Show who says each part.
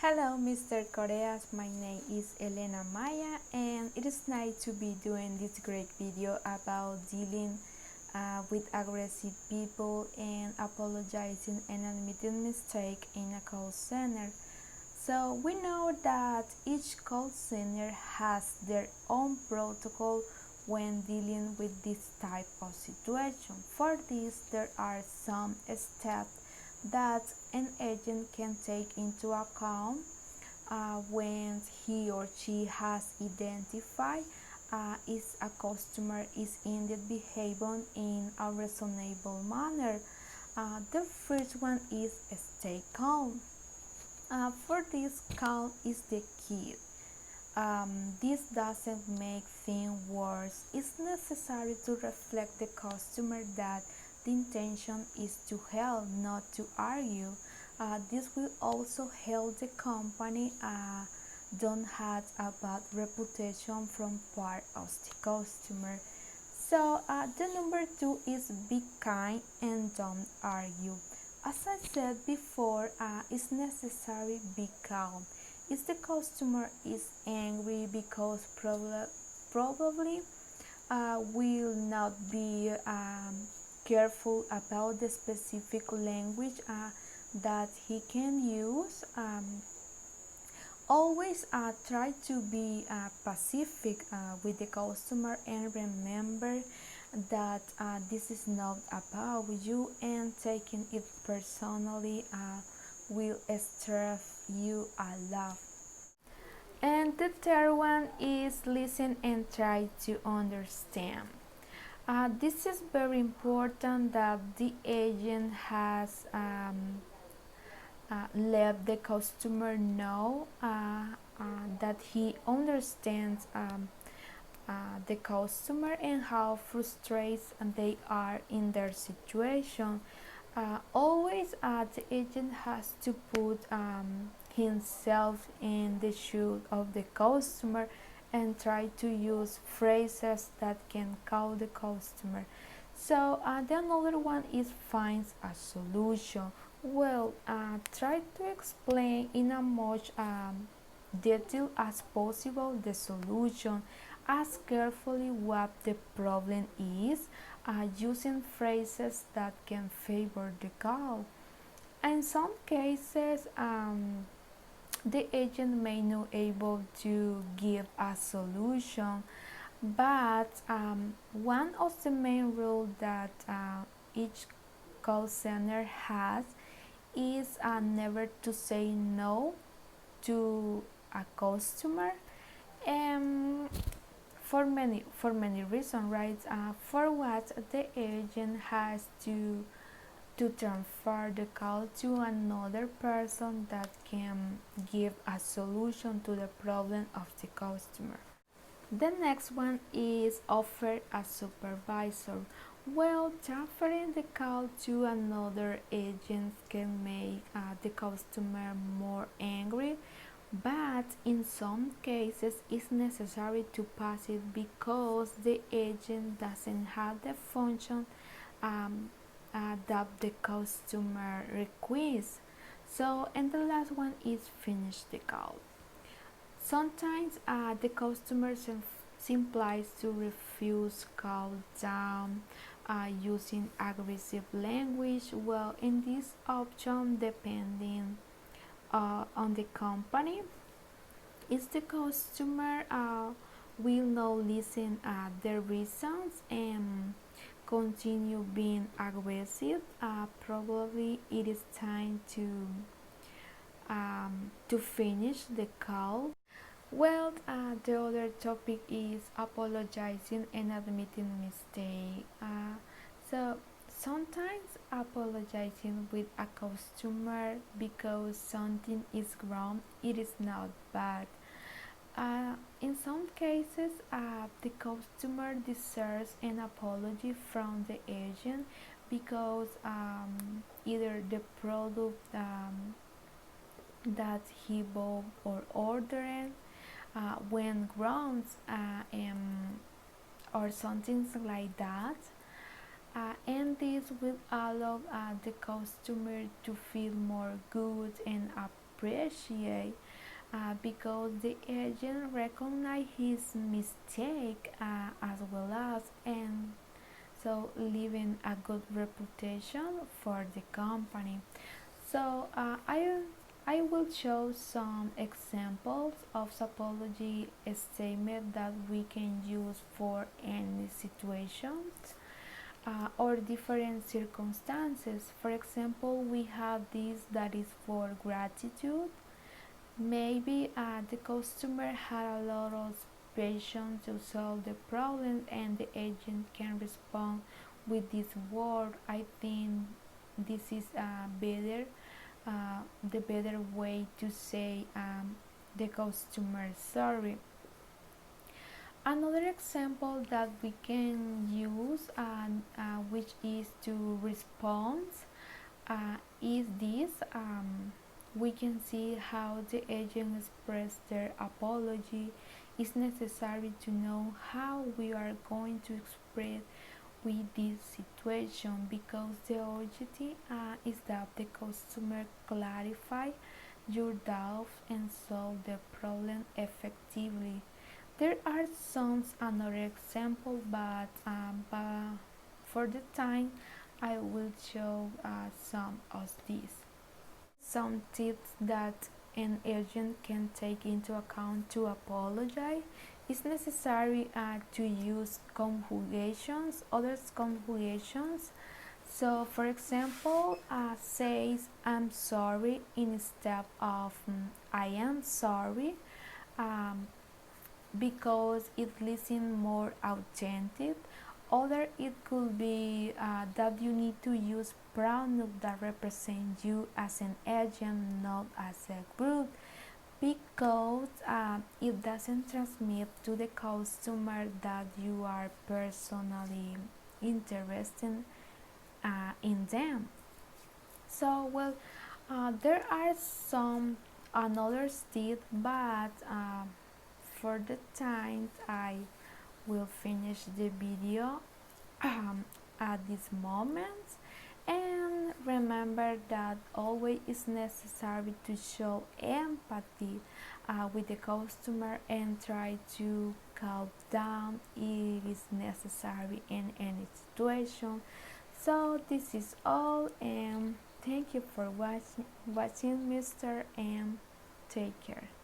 Speaker 1: Hello, Mr. Coreas. My name is Elena Maya, and it is nice to be doing this great video about dealing with aggressive people and apologizing and admitting mistake in a call center. So we know that each call center has their own protocol when dealing with this type of situation. For this, there are some steps that an agent can take into account when he or she has identified if a customer is indeed behaving in a reasonable manner. The first one is stay calm. For this, calm is the key. This doesn't make things worse. It's necessary to reflect the customer that the intention is to help, not to argue. This will also help the company don't have a bad reputation from part of the customer. So the number two is be kind and don't argue. As I said before, it's necessary be calm. If the customer is angry because probably will not be careful about the specific language that he can use. Always try to be pacific with the customer and remember that this is not about you, and taking it personally will stress you a lot. And the third one is listen and try to understand. This is very important that the agent has let the customer know that he understands the customer and how frustrated they are in their situation. Always the agent has to put himself in the shoes of the customer and try to use phrases that can calm the customer. So the another one is finds a solution. Well, try to explain in as much detail as possible the solution. Ask carefully what the problem is, using phrases that can favor the call. In some cases, the agent may not able to give a solution, but one of the main rules that each call center has is never to say no to a customer, and for many reasons, right? For what the agent has to transfer the call to another person that can give a solution to the problem of the customer. The next one is offer a supervisor. Well, transferring the call to another agent can make the customer more angry, but in some cases it's necessary to pass it because the agent doesn't have the function that the customer requests. So, and the last one is finish the call. Sometimes the customer simply to refuse call down using aggressive language. Well, in this option, depending on the company, if the customer will not listen the reasons and continue being aggressive, probably it is time to finish the call. Well, the other topic is apologizing and admitting mistake. So sometimes apologizing with a customer because something is wrong, it is not bad. In some cases, the customer deserves an apology from the agent because either the product that he bought or ordered when grounds or something like that, and this will allow the customer to feel more good and appreciate because the agent recognized his mistake as well as and so leaving a good reputation for the company. So I will show some examples of apology statement that we can use for any situations or different circumstances. For example, we have this that is for gratitude. Maybe the customer had a lot of patience to solve the problem, and the agent can respond with this word. I think this is the better way to say the customer sorry. Another example that we can use, which is to respond, is this. We can see how the agent expressed their apology. It's necessary to know how we are going to express with this situation because the objective is that the customer clarify your doubts and solve the problem effectively. There are some another example, but for the time I will show some of these. Some tips that an agent can take into account to apologize. It's necessary to use conjugations, other conjugations. So, for example, says I'm sorry instead of I am sorry. Um, because it listens more authentic. Other it could be that you need to use pronouns that represent you as an agent, not as a group, because it doesn't transmit to the customer that you are personally interested in them. So well, there are some another tips, but for the time I will finish the video at this moment. And remember that always is necessary to show empathy with the customer and try to calm down if it is necessary in any situation. So this is all, and thank you for watching Mr. M. Take care.